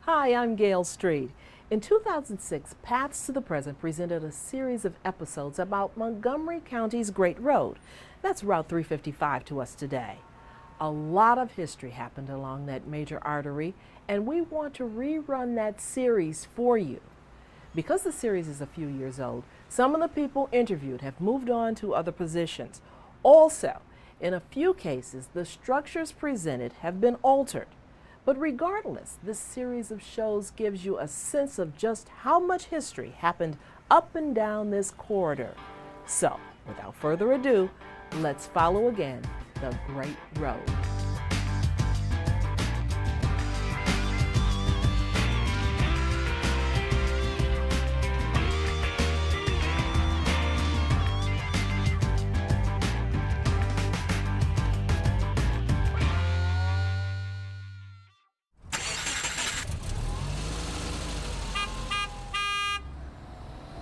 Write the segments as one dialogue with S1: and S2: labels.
S1: Hi, I'm Gail Street. In 2006, Paths to the Present presented a series of episodes about Montgomery County's Great Road. That's Route 355 to us today. A lot of history happened along that major artery, and we want to rerun that series for you. Because the series is a few years old, some of the people interviewed have moved on to other positions. Also, in a few cases, the structures presented have been altered. But regardless, this series of shows gives you a sense of just how much history happened up and down this corridor. So, without further ado, let's follow again the Great Road.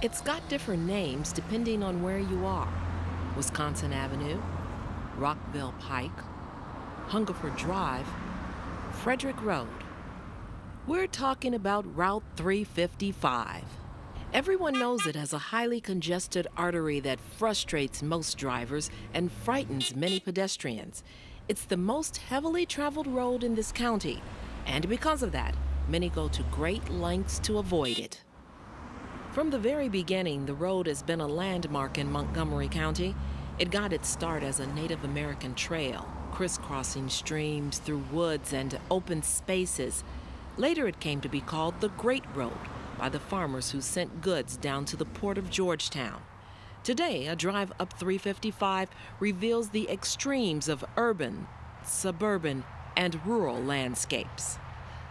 S1: It's got different names depending on where you are. Wisconsin Avenue, Rockville Pike, Hungerford Drive, Frederick Road. We're talking about Route 355. Everyone knows it as a highly congested artery that frustrates most drivers and frightens many pedestrians. It's the most heavily traveled road in this county, and because of that, many go to great lengths to avoid it. From the very beginning, the road has been a landmark in Montgomery County. It got its start as a Native American trail, crisscrossing streams through woods and open spaces. Later, it came to be called the Great Road by the farmers who sent goods down to the port of Georgetown. Today, a drive up 355 reveals the extremes of urban, suburban, and rural landscapes.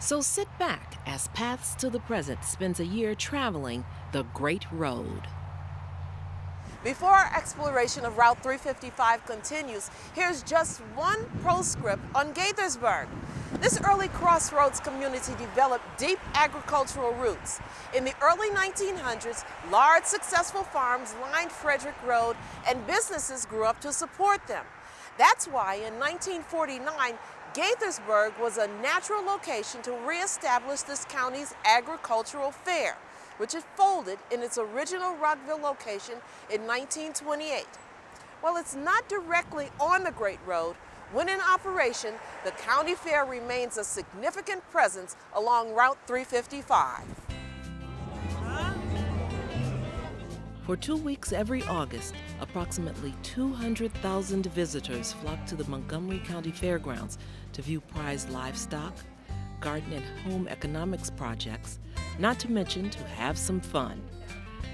S1: So sit back as Paths to the Present spends a year traveling the Great Road.
S2: Before our exploration of Route 355 continues, here's just one proscript on Gaithersburg. This early crossroads community developed deep agricultural roots. In the early 1900s, large successful farms lined Frederick Road and businesses grew up to support them. That's why in 1949, Gaithersburg was a natural location to reestablish this county's agricultural fair, which had folded in its original Rockville location in 1928. While it's not directly on the Great Road, when in operation, the county fair remains a significant presence along Route 355.
S1: For 2 weeks every August, approximately 200,000 visitors flock to the Montgomery County Fairgrounds to view prized livestock, garden and home economics projects, not to mention to have some fun.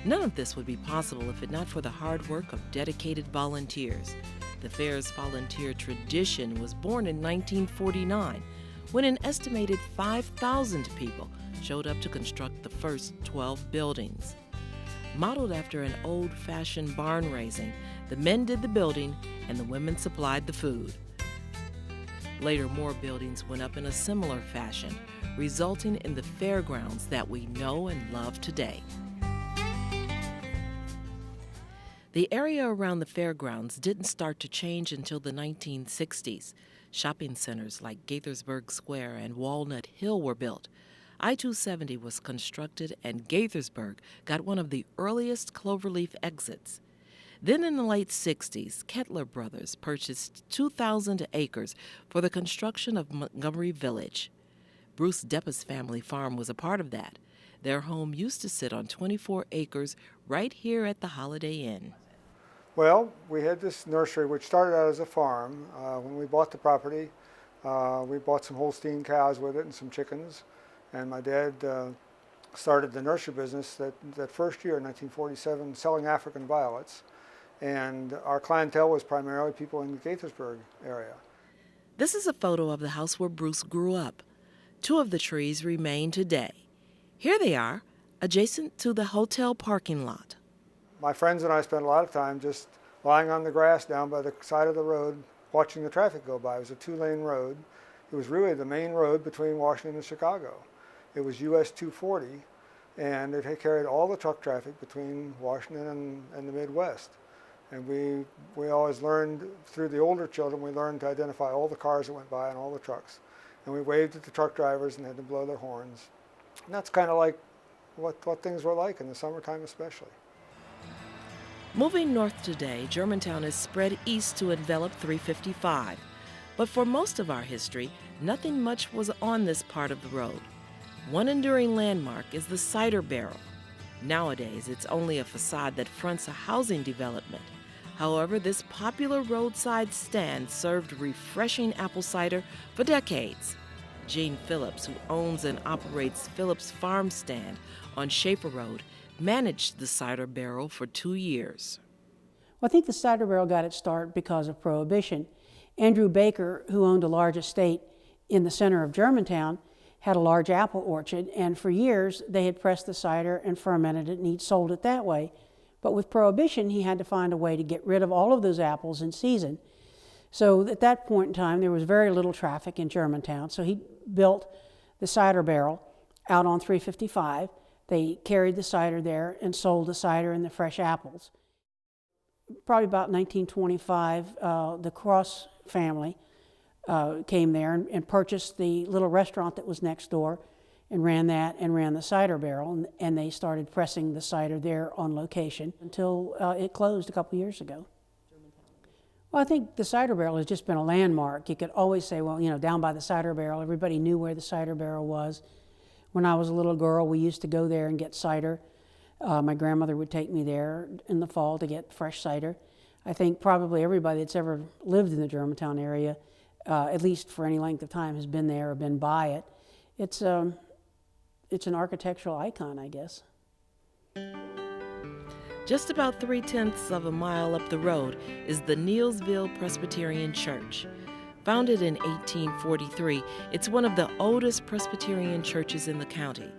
S1: None of this would be possible if it not for the hard work of dedicated volunteers. The fair's volunteer tradition was born in 1949, when an estimated 5,000 people showed up to construct the first 12 buildings. Modeled after an old-fashioned barn raising, the men did the building and the women supplied the food. Later, more buildings went up in a similar fashion, resulting in the fairgrounds that we know and love today. The area around the fairgrounds didn't start to change until the 1960s. Shopping centers like Gaithersburg Square and Walnut Hill were built. I-270 was constructed, and Gaithersburg got one of the earliest cloverleaf exits. Then in the late 60s, Kettler Brothers purchased 2,000 acres for the construction of Montgomery Village. Bruce Deppa's family farm was a part of that. Their home used to sit on 24 acres right here at the Holiday Inn.
S3: Well, we had this nursery which started out as a farm. When we bought the property, we bought some Holstein cows with it and some chickens. And my dad started the nursery business that first year in 1947 selling African violets. And our clientele was primarily people in the Gaithersburg area.
S1: This is a photo of the house where Bruce grew up. 2 of the trees remain today. Here they are, adjacent to the hotel parking lot.
S3: My friends and I spent a lot of time just lying on the grass down by the side of the road, watching the traffic go by. It was a 2-lane road. It was really the main road between Washington and Chicago. It was US 240, and it had carried all the truck traffic between Washington and the Midwest. And we always learned, through the older children, we learned to identify all the cars that went by and all the trucks. And we waved at the truck drivers and had to blow their horns. And that's kind of like what things were like in the summertime especially.
S1: Moving north today, Germantown is spread east to envelop 355. But for most of our history, nothing much was on this part of the road. One enduring landmark is the cider barrel. Nowadays, it's only a facade that fronts a housing development. However, this popular roadside stand served refreshing apple cider for decades. Gene Phillips, who owns and operates Phillips Farm Stand on Schaefer Road, managed the cider barrel for 2 years.
S4: Well, I think the cider barrel got its start because of Prohibition. Andrew Baker, who owned a large estate in the center of Germantown, had a large apple orchard, and for years they had pressed the cider and fermented it, and he'd sold it that way. But with Prohibition, he had to find a way to get rid of all of those apples in season. So at that point in time, there was very little traffic in Germantown, so he built the cider barrel out on 355. They carried the cider there and sold the cider and the fresh apples. Probably about 1925, the Cross family came there and purchased the little restaurant that was next door and ran that and ran the cider barrel, and they started pressing the cider there on location until it closed a couple years ago. Well, I think the cider barrel has just been a landmark. You could always say, well, you know, down by the cider barrel, everybody knew where the cider barrel was. When I was a little girl, we used to go there and get cider. My grandmother would take me there in the fall to get fresh cider. I think probably everybody that's ever lived in the Germantown area, at least for any length of time, has been there or been by it. It's an architectural icon, I guess.
S1: Just about 3/10 of a mile up the road is the Neelsville Presbyterian Church. Founded in 1843, it's one of the oldest Presbyterian churches in the county.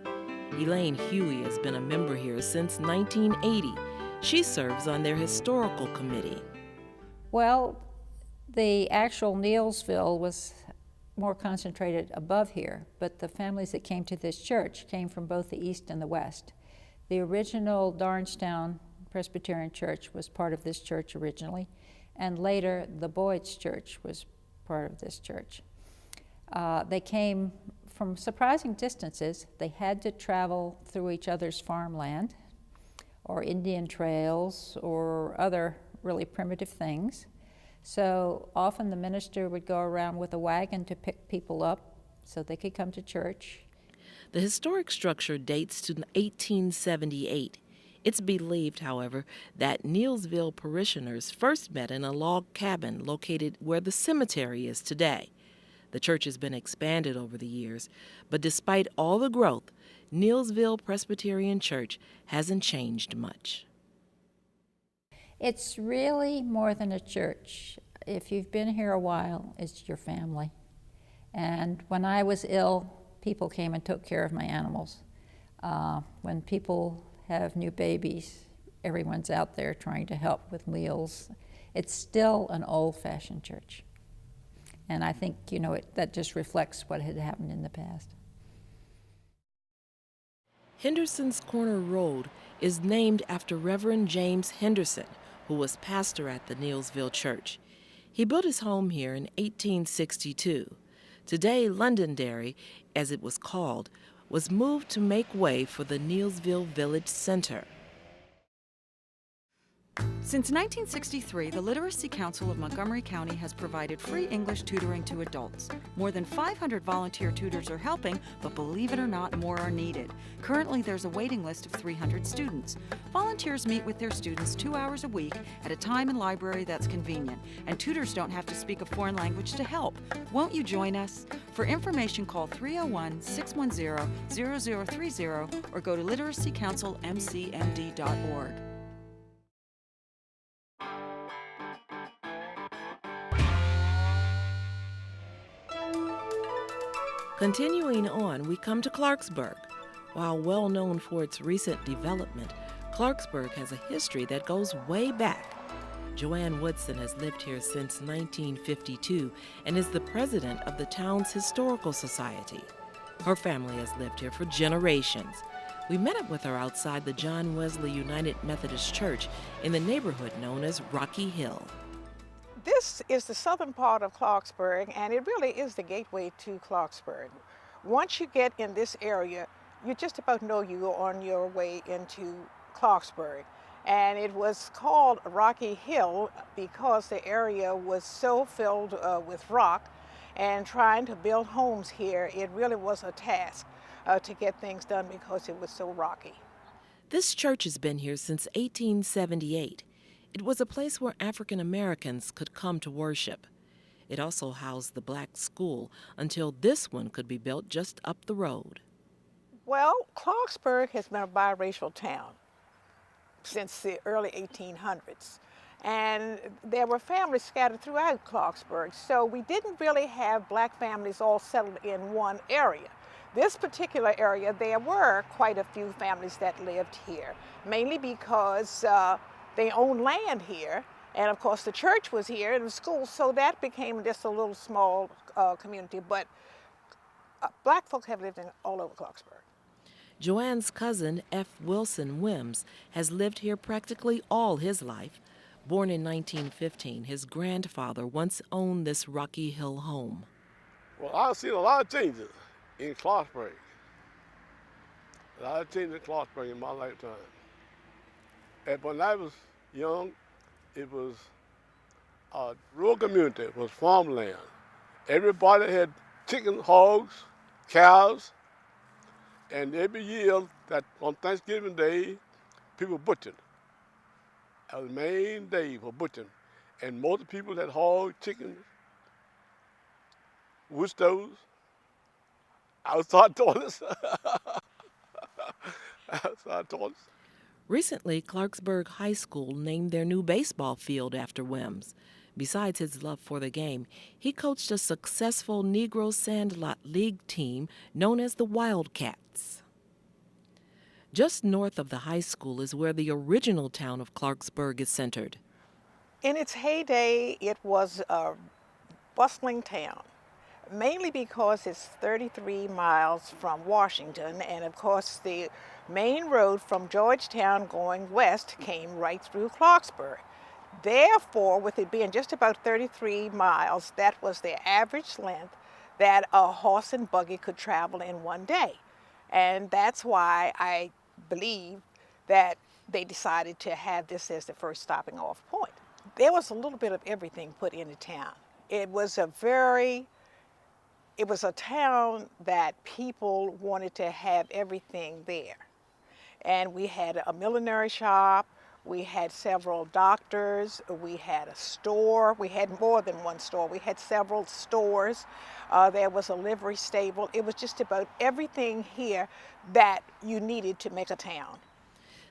S1: Elaine Huey has been a member here since 1980. She serves on their historical committee.
S5: Well, the actual Neelsville was more concentrated above here, but the families that came to this church came from both the east and the west. The original Darnestown Presbyterian Church was part of this church originally, and later the Boyd's Church was part of this church. They came from surprising distances. They had to travel through each other's farmland or Indian trails or other really primitive things. So often the minister would go around with a wagon to pick people up so they could come to church.
S1: The historic structure dates to 1878. It's believed, however, that Neelsville parishioners first met in a log cabin located where the cemetery is today. The church has been expanded over the years, but despite all the growth, Neelsville Presbyterian Church hasn't changed much.
S5: It's really more than a church. If you've been here a while, it's your family. And when I was ill, people came and took care of my animals. When people have new babies, everyone's out there trying to help with meals. It's still an old-fashioned church. And I think, you know, that just reflects what had happened in the past.
S1: Henderson's Corner Road is named after Reverend James Henderson, who was pastor at the Neelsville Church. He built his home here in 1862. Today, Londonderry, as it was called, was moved to make way for the Neelsville Village Center.
S6: Since 1963, the Literacy Council of Montgomery County has provided free English tutoring to adults. More than 500 volunteer tutors are helping, but believe it or not, more are needed. Currently, there's a waiting list of 300 students. Volunteers meet with their students 2 hours a week at a time and library that's convenient, and tutors don't have to speak a foreign language to help. Won't you join us? For information, call 301-610-0030 or go to literacycouncilmcmd.org.
S1: Continuing on, we come to Clarksburg. While well known for its recent development, Clarksburg has a history that goes way back. Joanne Woodson has lived here since 1952 and is the president of the town's historical society. Her family has lived here for generations. We met up with her outside the John Wesley United Methodist Church in the neighborhood known as Rocky Hill.
S7: This is the southern part of Clarksburg, and it really is the gateway to Clarksburg. Once you get in this area, you just about know you're on your way into Clarksburg. And it was called Rocky Hill because the area was so filled with rock, and trying to build homes here, it really was a task to get things done because it was so rocky.
S1: This church has been here since 1878. It was a place where African Americans could come to worship. It also housed the black school until this one could be built just up the road.
S7: Well, Clarksburg has been a biracial town since the early 1800s. And there were families scattered throughout Clarksburg, so we didn't really have black families all settled in one area. This particular area, there were quite a few families that lived here, mainly because they owned land here, and of course the church was here and the school, so that became just a little small community, but black folk have lived in all over Clarksburg.
S1: Joanne's cousin, F. Wilson Wims, has lived here practically all his life. Born in 1915, his grandfather once owned this Rocky Hill home.
S8: Well, I've seen a lot of changes in Clarksburg. A lot of changes in Clarksburg in my lifetime. And when I was young, it was a rural community, it was farmland. Everybody had chicken, hogs, cows, and every year that on Thanksgiving Day, people butchered. That was the main day for butchering. And most people had hogs, chickens, wood stoves, outside toilets. Outside toilets.
S1: Recently, Clarksburg High School named their new baseball field after Wims. Besides his love for the game, he coached a successful Negro Sandlot League team known as the Wildcats. Just north of the high school is where the original town of Clarksburg is centered.
S7: In its heyday, it was a bustling town, mainly because it's 33 miles from Washington, and of course the main road from Georgetown going west came right through Clarksburg. Therefore, with it being just about 33 miles, that was the average length that a horse and buggy could travel in one day. And that's why I believe that they decided to have this as the first stopping off point. There was a little bit of everything put into town. It was a town that people wanted to have everything there. And we had a millinery shop, we had several doctors, we had a store, we had more than one store, we had several stores, there was a livery stable. It was just about everything here that you needed to make a town.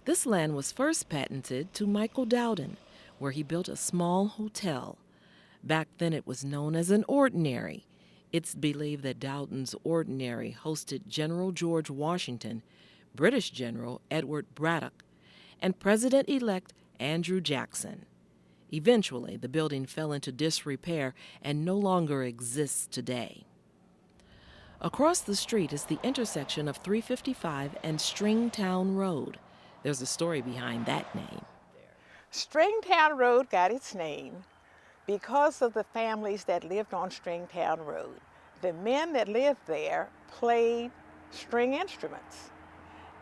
S1: This land was first patented to Michael Dowden, where he built a small hotel. Back then it was known as an ordinary. It's believed that Dowden's ordinary hosted General George Washington, British General Edward Braddock, and President-elect Andrew Jackson. Eventually, the building fell into disrepair and no longer exists today. Across the street is the intersection of 355 and Stringtown Road. There's a story behind that name.
S7: Stringtown Road got its name because of the families that lived on Stringtown Road. The men that lived there played string instruments,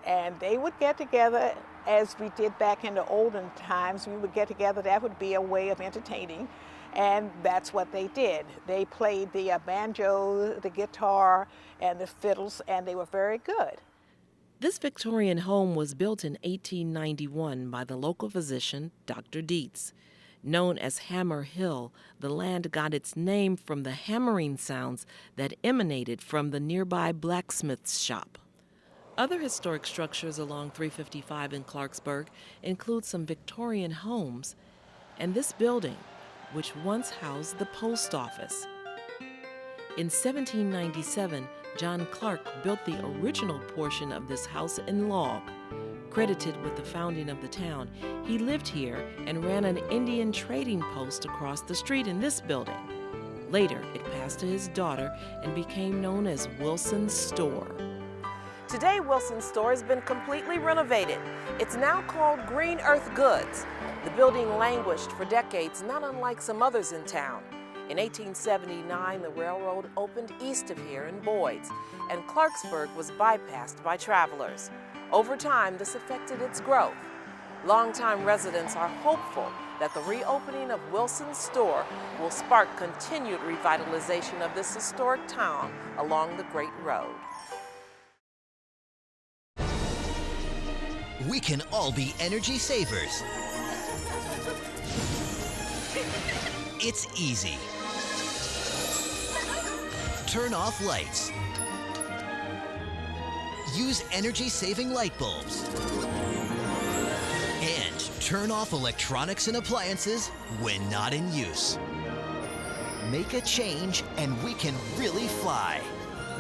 S7: and they would get together, as we did back in the olden times. We would get together, that would be a way of entertaining, and that's what they did. They played the banjo, the guitar, and the fiddles, and they were very good.
S1: This Victorian home was built in 1891 by the local physician, Dr. Dietz. Known as Hammer Hill, the land got its name from the hammering sounds that emanated from the nearby blacksmith's shop. Other historic structures along 355 in Clarksburg include some Victorian homes and this building, which once housed the post office. In 1797, John Clark built the original portion of this house in log. Credited with the founding of the town, he lived here and ran an Indian trading post across the street in this building. Later, it passed to his daughter and became known as Wilson's Store.
S2: Today, Wilson's Store has been completely renovated. It's now called Green Earth Goods. The building languished for decades, not unlike some others in town. In 1879, the railroad opened east of here in Boyd's, and Clarksburg was bypassed by travelers. Over time, this affected its growth. Longtime residents are hopeful that the reopening of Wilson's store will spark continued revitalization of this historic town along the Great Road.
S9: We can all be energy savers. It's easy. Turn off lights. Use energy-saving light bulbs. And turn off electronics and appliances when not in use. Make a change and we can really fly.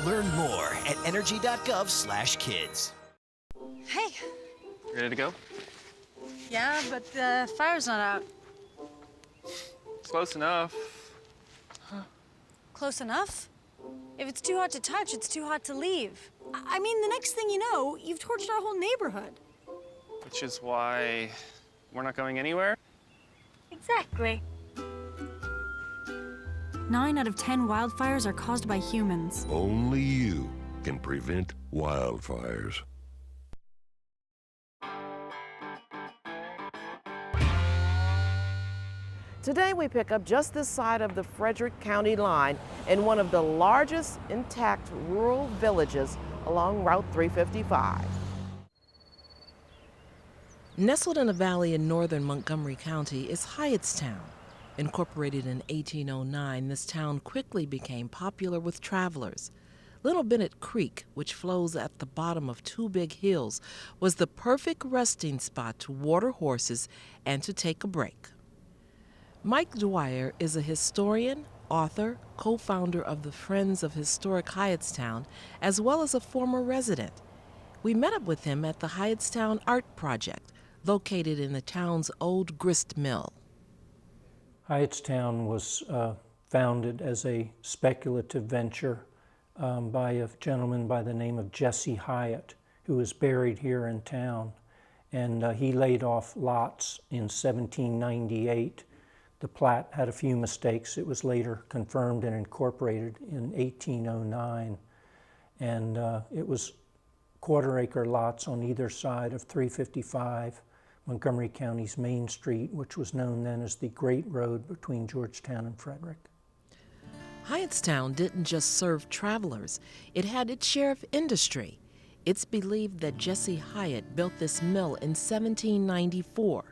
S9: Learn more at energy.gov/kids.
S10: Hey.
S11: Ready to go?
S10: Yeah, but the fire's not out.
S11: Close enough.
S10: Close enough? If it's too hot to touch, it's too hot to leave. I mean, the next thing you know, you've torched our whole neighborhood.
S11: Which is why we're not going anywhere?
S10: Exactly. 9 out of 10 wildfires are caused by humans.
S12: Only you can prevent wildfires.
S2: Today we pick up just this side of the Frederick County line in one of the largest intact rural villages along Route 355. Nestled in a valley in northern Montgomery County is Hyattstown. Incorporated in 1809, this town quickly became popular with travelers. Little Bennett Creek, which flows at the bottom of 2 big hills, was the perfect resting spot to water horses and to take a break. Mike Dwyer is a historian, author, co-founder of the Friends of Historic Hyattstown, as well as a former resident. We met up with him at the Hyattstown Art Project, located in the town's old grist mill.
S13: Hyattstown was founded as a speculative venture by a gentleman by the name of Jesse Hyatt, who is buried here in town. And he laid off lots in 1798. The plat had a few mistakes. It was later confirmed and incorporated in 1809. And it was quarter-acre lots on either side of 355, Montgomery County's Main Street, which was known then as the Great Road between Georgetown and Frederick.
S2: Hyattstown didn't just serve travelers. It had its share of industry. It's believed that Jesse Hyatt built this mill in 1794.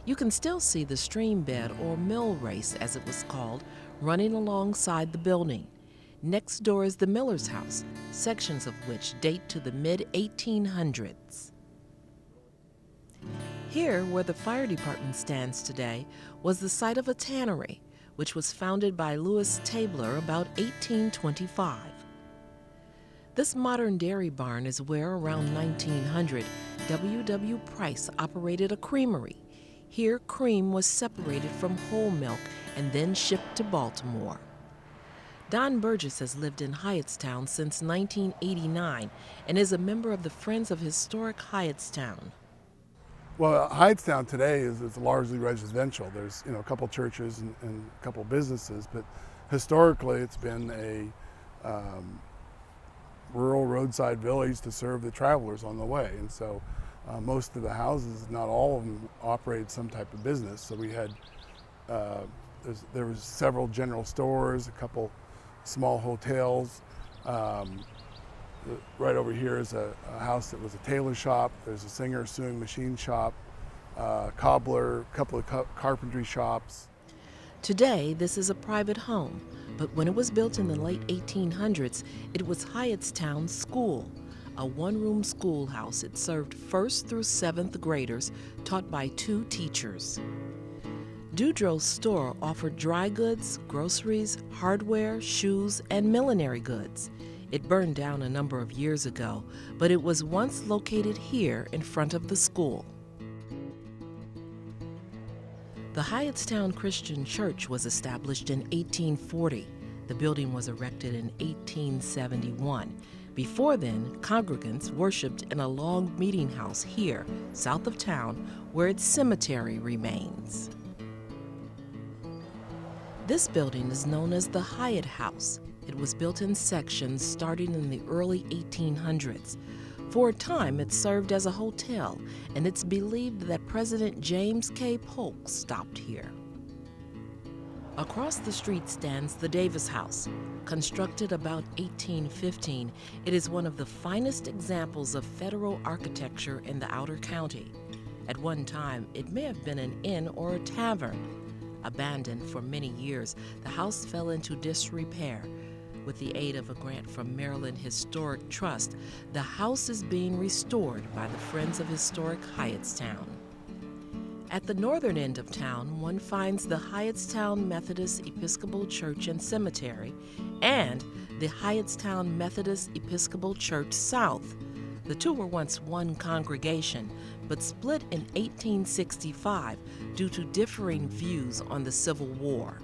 S2: You can still see the stream bed, or mill race as it was called, running alongside the building. Next door is the miller's house, sections of which date to the mid-1800s. Here, where the fire department stands today, was the site of a tannery, which was founded by Louis Tabler about 1825. This modern dairy barn is where, around 1900, W.W. Price operated a creamery. Here, cream was separated from whole milk and then shipped to Baltimore. Don Burgess has lived in Hyattstown since 1989 and is a member of the Friends of Historic Hyattstown.
S14: Well, Hyattstown today is largely residential. There's a couple churches and a couple businesses, but historically it's been a rural roadside village to serve the travelers on the way. And so most of the houses, not all of them, operated some type of business. So we had, there was several general stores, a couple small hotels. Right over here is a house that was a tailor shop. There's a Singer sewing machine shop, cobbler, a couple of carpentry shops.
S2: Today, this is a private home, but when it was built in the late 1800s, it was Hyattstown School, a one-room schoolhouse. It served 1st through 7th graders, taught by 2 teachers. Dudrow's store offered dry goods, groceries, hardware, shoes, and millinery goods. It burned down a number of years ago, but it was once located here in front of the school. The Hyattstown Christian Church was established in 1840. The building was erected in 1871. Before then, congregants worshiped in a log meeting house here, south of town, where its cemetery remains.
S1: This building is known as the Hyatt House. It was built in sections starting in the early 1800s. For a time, it served as a hotel, and it's believed that President James K. Polk stopped here. Across the street stands the Davis House. Constructed about 1815, it is one of the finest examples of federal architecture in the outer county. At one time, it may have been an inn or a tavern. Abandoned for many years, the house fell into disrepair. With the aid of a grant from Maryland Historic Trust, the house is being restored by the Friends of Historic Hyattstown. At the northern end of town, one finds the Hyattstown Methodist Episcopal Church and Cemetery and the Hyattstown Methodist Episcopal Church South. The two were once one congregation, but split in 1865 due to differing views on the Civil War.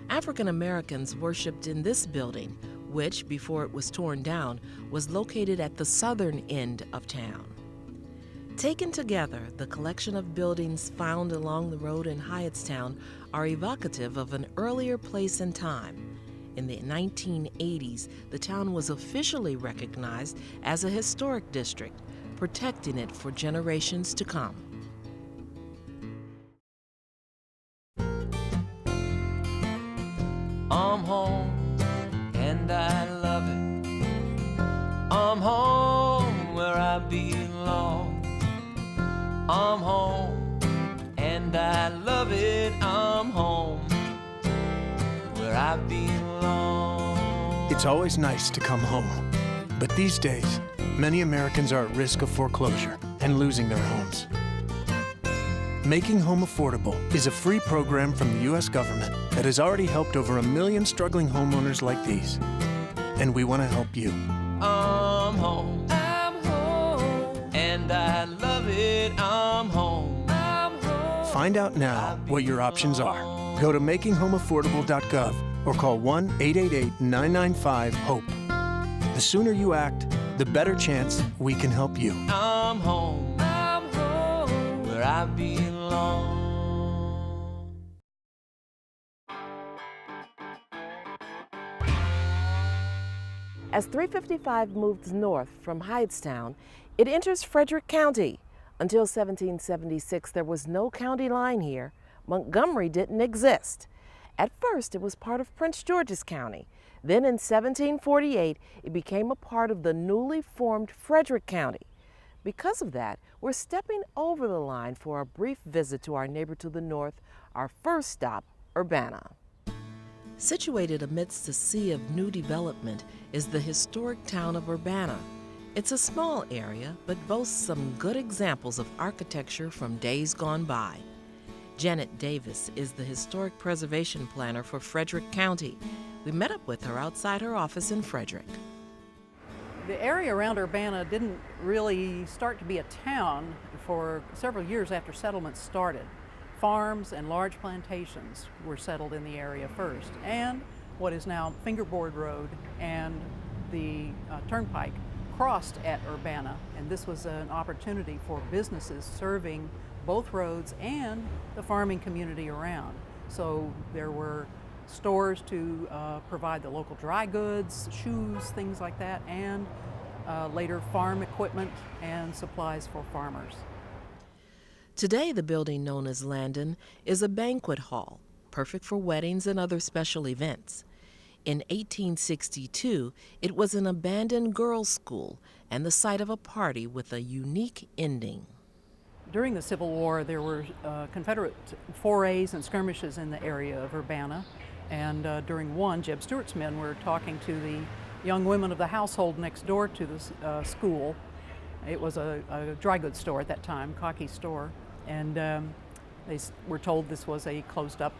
S1: African Americans worshiped in this building, which, before it was torn down, was located at the southern end of town. Taken together, the collection of buildings found along the road in Hyattstown are evocative of an earlier place and time. In the 1980s, the town was officially recognized as a historic district, protecting it for generations to come.
S15: I'm home, and I love it. I'm home where I belong. I'm home, and I love it. I'm home where I belong.
S16: It's always nice to come home. But these days, many Americans are at risk of foreclosure and losing their homes. Making Home Affordable is a free program from the U.S. government that has already helped over 1 million struggling homeowners like these. And we want to help you.
S15: I'm home, and I love it. I'm home.
S16: Find out now what your options are. Go to makinghomeaffordable.gov or call 1-888-995-HOPE. The sooner you act, the better chance we can help you.
S15: I'm home where I belong.
S2: As 355 moves north from Hyattstown, it enters Frederick County. Until 1776, there was no county line here. Montgomery didn't exist. At first, it was part of Prince George's County. Then in 1748, it became a part of the newly formed Frederick County. Because of that, we're stepping over the line for a brief visit to our neighbor to the north, our first stop, Urbana.
S1: Situated amidst a sea of new development is the historic town of Urbana. It's a small area, but boasts some good examples of architecture from days gone by. Janet Davis is the historic preservation planner for Frederick County. We met up with her outside her office in Frederick.
S4: The area around Urbana didn't really start to be a town for several years after settlements started. Farms and large plantations were settled in the area first, and what is now Fingerboard Road and the Turnpike crossed at Urbana, and this was an opportunity for businesses serving both roads and the farming community around. So there were stores to provide the local dry goods, shoes, things like that, and later farm equipment and supplies for farmers.
S1: Today, the building known as Landon is a banquet hall, perfect for weddings and other special events. In 1862, it was an abandoned girls' school and the site of a party with a unique ending.
S4: During the Civil War, there were Confederate forays and skirmishes in the area of Urbana, and during one, Jeb Stuart's men were talking to the young women of the household next door to the school. It was a dry goods store at that time, Cocky store, and they were told this was a closed-up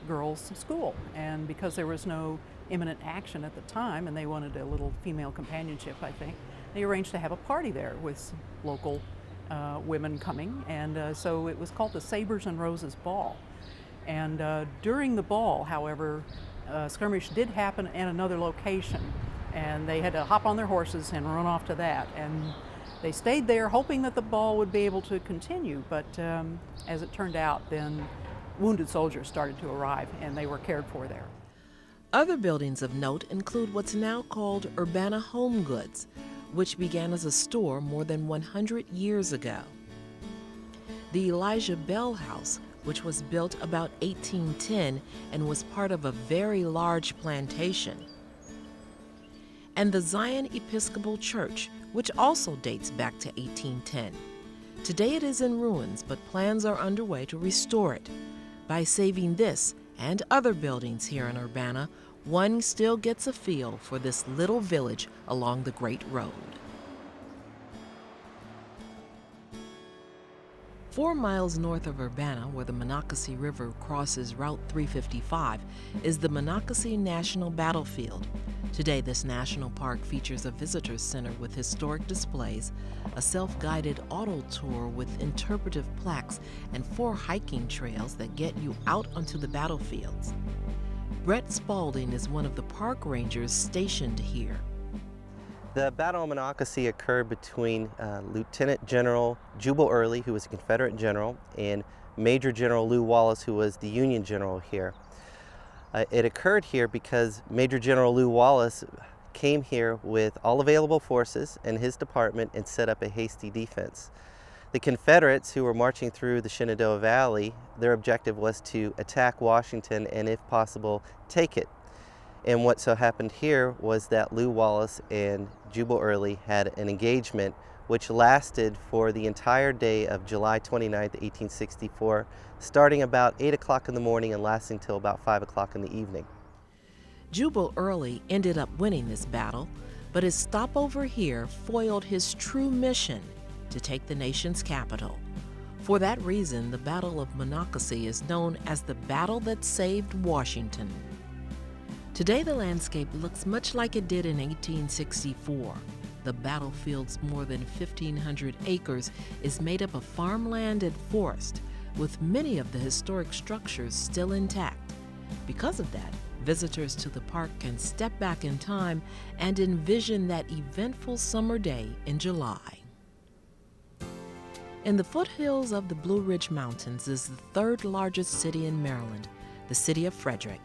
S4: girls' school. And because there was no imminent action at the time, and they wanted a little female companionship, I think, they arranged to have a party there with local women coming, and so it was called the Sabres and Roses Ball. And during the ball, however, skirmish did happen at another location, and they had to hop on their horses and run off to that. And they stayed there hoping that the ball would be able to continue, but as it turned out, then
S17: wounded soldiers started to arrive, and they were cared for there.
S1: Other buildings of note include what's now called Urbana Home Goods, which began as a store more than 100 years ago. The Elijah Bell House, which was built about 1810 and was part of a very large plantation. And the Zion Episcopal Church, which also dates back to 1810. Today it is in ruins, but plans are underway to restore it. By saving this and other buildings here in Urbana, one still gets a feel for this little village along the Great Road. 4 miles north of Urbana, where the Monocacy River crosses Route 355, is the Monocacy National Battlefield. Today, this national park features a visitor center with historic displays, a self-guided auto tour with interpretive plaques, and 4 hiking trails that get you out onto the battlefields. Brett Spalding is one of the park rangers stationed here.
S18: The Battle of Monocacy occurred between Lieutenant General Jubal Early, who was a Confederate general, and Major General Lew Wallace, who was the Union general here. It occurred here because Major General Lew Wallace came here with all available forces in his department and set up a hasty defense. The Confederates, who were marching through the Shenandoah Valley, their objective was to attack Washington and, if possible, take it. And what so happened here was that Lew Wallace and Jubal Early had an engagement which lasted for the entire day of July 29, 1864, starting about 8 o'clock in the morning and lasting till about 5 o'clock in the evening.
S1: Jubal Early ended up winning this battle, but his stopover here foiled his true mission to take the nation's capital. For that reason, the Battle of Monocacy is known as the battle that saved Washington. Today, the landscape looks much like it did in 1864. The battlefield's more than 1,500 acres is made up of farmland and forest, with many of the historic structures still intact. Because of that, visitors to the park can step back in time and envision that eventful summer day in July. In the foothills of the Blue Ridge Mountains is the 3rd largest city in Maryland, the City of Frederick.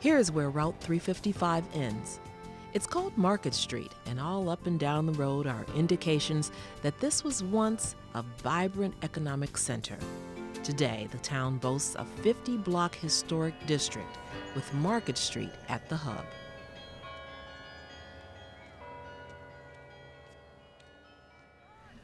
S1: Here is where Route 355 ends. It's called Market Street, and all up and down the road are indications that this was once a vibrant economic center. Today, the town boasts a 50-block historic district with Market Street at the hub.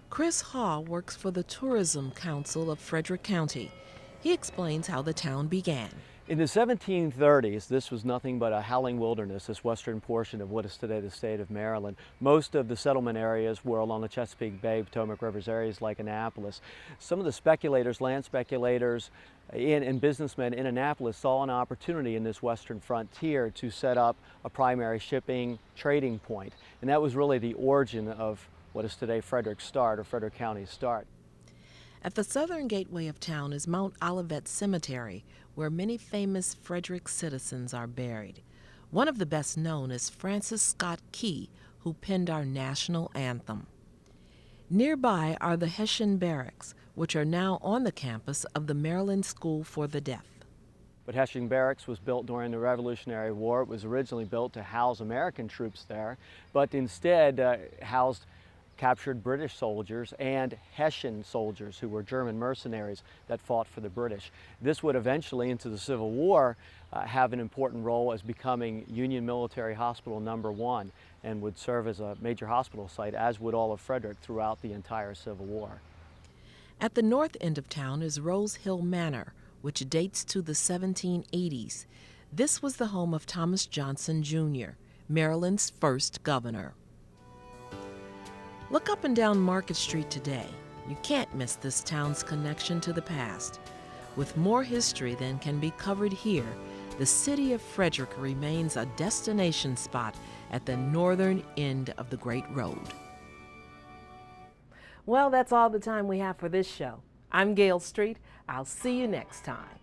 S1: Chris Haw works for the Tourism Council of Frederick County. He explains how the town began.
S19: In the 1730s, this was nothing but a howling wilderness, this western portion of what is today the state of Maryland. Most of the settlement areas were along the Chesapeake Bay, Potomac Rivers areas like Annapolis. Some of the speculators, land speculators, and businessmen in Annapolis saw an opportunity in this western frontier to set up a primary shipping trading point. And that was really the origin of what is today Frederick's start, or Frederick County's start.
S1: At the southern gateway of town is Mount Olivet Cemetery, where many famous Frederick citizens are buried. One of the best known is Francis Scott Key, who penned our national anthem. Nearby are the Hessian Barracks, which are now on the campus of the Maryland School for the Deaf.
S19: But Hessian Barracks was built during the Revolutionary War. It was originally built to house American troops there, but instead housed captured British soldiers and Hessian soldiers who were German mercenaries that fought for the British. This would eventually, into the Civil War, have an important role as becoming Union Military Hospital #1 and would serve as a major hospital site, as would all of Frederick throughout the entire Civil War.
S1: At the north end of town is Rose Hill Manor, which dates to the 1780s. This was the home of Thomas Johnson, Jr., Maryland's first governor. Look up and down Market Street today. You can't miss this town's connection to the past. With more history than can be covered here, the city of Frederick remains a destination spot at the northern end of the Great Road. Well, that's all the time we have for this show. I'm Gail Street. I'll see you next time.